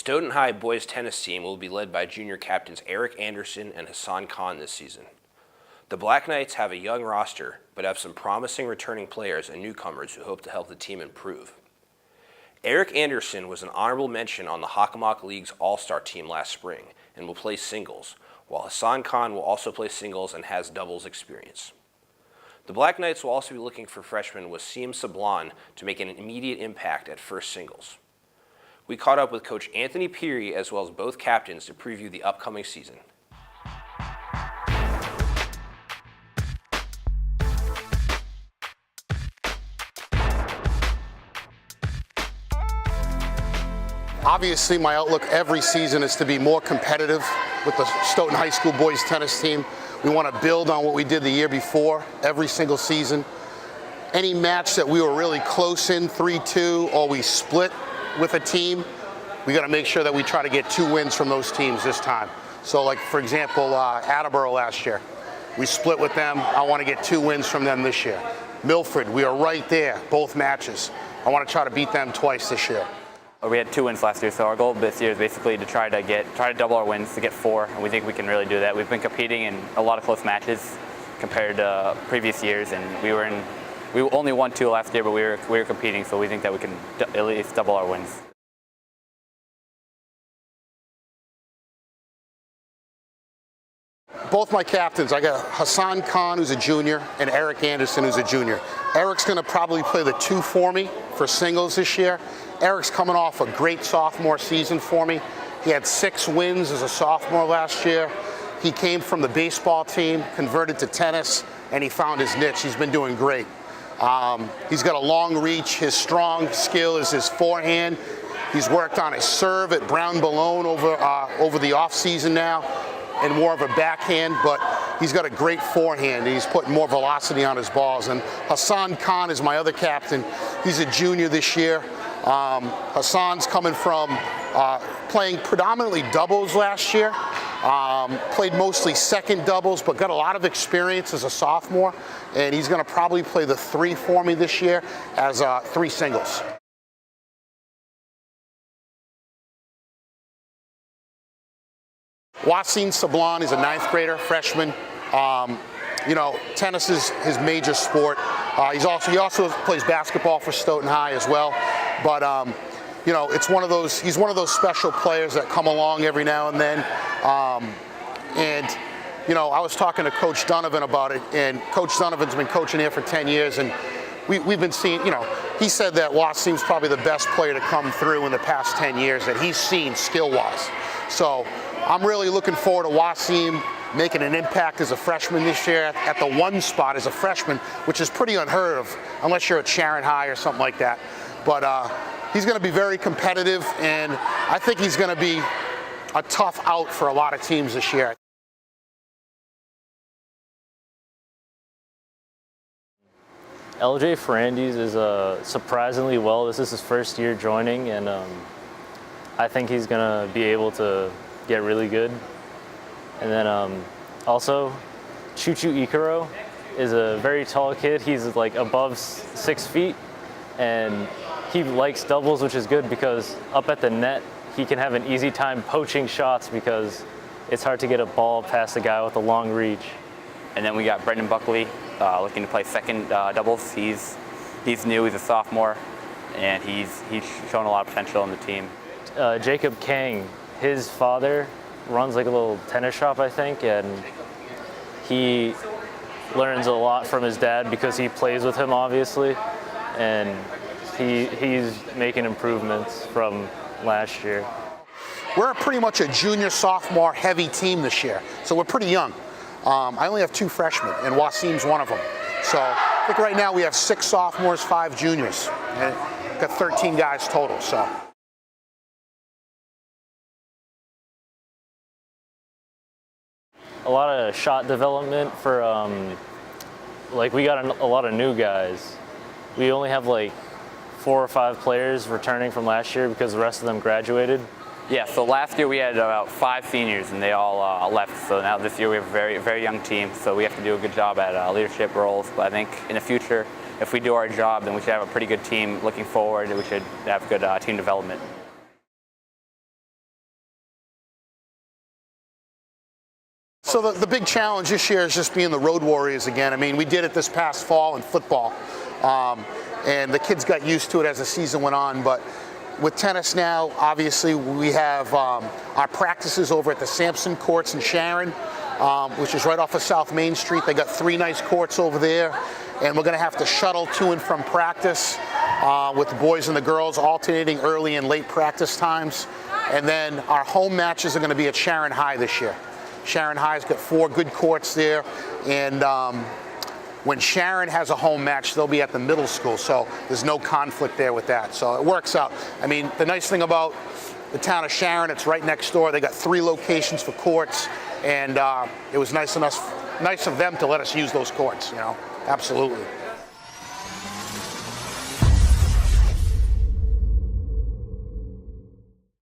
Stoughton High boys tennis team will be led by junior captains Erik and Hassan this season. The Black Knights have a young roster, but have some promising returning players and newcomers who hope to help the team improve. Erik was an honorable mention on the Hockomock League's All-Star team last spring and will play singles, while Hassan will also play singles and has doubles experience. The Black Knights will also be looking for freshman Wassim Sablan to make an immediate impact at first singles. We caught up with Coach Anthony Pirri as well as both captains to preview the upcoming season. Obviously, my outlook every season is to be more competitive with the Stoughton High School boys tennis team. We want to build on what we did the year before every single season. Any match that we were really close in, 3-2, or we split with a team, we got to make sure that we try to get 2 wins from those teams this time. So like, for example, Attleboro last year, we split with them. I want to get 2 wins from them this year. Milford, we are right there, both matches. I want to try to beat them twice this year. We had 2 wins last year, so our goal this year is basically to try to double our wins to get 4, and we think we can really do that. We've been competing in a lot of close matches compared to previous years, and we only won 2 last year, but we were competing, so we think that we can at least double our wins. Both my captains, I got Hassan, who's a junior, and Erik, who's a junior. Erik's going to probably play the 2 for me for singles this year. Erik's coming off a great sophomore season for me. He had 6 wins as a sophomore last year. He came from the baseball team, converted to tennis, and he found his niche. He's been doing great. He's got a long reach. His strong skill is his forehand. He's worked on his serve at Brown Boulogne over the off season now, and more of a backhand, but he's got a great forehand, and he's putting more velocity on his balls. And Hassan is my other captain. He's a junior this year. Hassan's coming from playing predominantly doubles last year, played mostly second doubles, but got a lot of experience as a sophomore, and he's going to probably play the 3 for me this year as 3 singles. Wassim Sablan is a 9th grader, freshman. You know, tennis is his major sport. He also plays basketball for Stoughton High as well. But you know, he's one of those special players that come along every now and then. And you know, I was talking to Coach Donovan about it, and Coach Donovan's been coaching here for 10 years, and we've been seeing, you know, he said that Wassim's probably the best player to come through in the past 10 years that he's seen skill-wise. So I'm really looking forward to Wassim making an impact as a freshman this year at the 1 spot as a freshman, which is pretty unheard of unless you're at Sharon High or something like that. But he's going to be very competitive, and I think he's going to be a tough out for a lot of teams this year. LJ Ferrandes is surprisingly well. This is his first year joining, and I think he's going to be able to get really good. And then also, Chuchu Ikaro is a very tall kid. He's like above 6 feet, and he likes doubles, which is good because up at the net, he can have an easy time poaching shots because it's hard to get a ball past a guy with a long reach. And then we got Brendan Buckley looking to play second doubles. He's new, he's a sophomore, and he's shown a lot of potential on the team. Jacob Kang, his father runs like a little tennis shop, I think, and he learns a lot from his dad because he plays with him, obviously, and he's making improvements from last year. We're pretty much a junior, sophomore heavy team this year, so we're pretty young. I only have 2 freshmen, and Wassim's one of them. So I think right now we have 6 sophomores, 5 juniors, and got 13 guys total. So. A lot of shot development for, like we got a lot of new guys. We only have like 4 or 5 players returning from last year because the rest of them graduated. Yeah, so last year we had about 5 seniors and they all left. So now this year we have a very, very young team. So we have to do a good job at leadership roles. But I think in the future, if we do our job, then we should have a pretty good team looking forward, and we should have good team development. So the big challenge this year is just being the road warriors again. I mean, we did it this past fall in football, and the kids got used to it as the season went on. But with tennis now, obviously, we have our practices over at the Sampson Courts in Sharon, which is right off of South Main Street. They got 3 nice courts over there, and we're going to have to shuttle to and from practice with the boys and the girls, alternating early and late practice times. And then our home matches are going to be at Sharon High this year. Sharon High's got 4 good courts there, and when Sharon has a home match, they'll be at the middle school, so there's no conflict there with that. So it works out. I mean, the nice thing about the town of Sharon, it's right next door. They got 3 locations for courts, and it was nice of them to let us use those courts, you know, absolutely.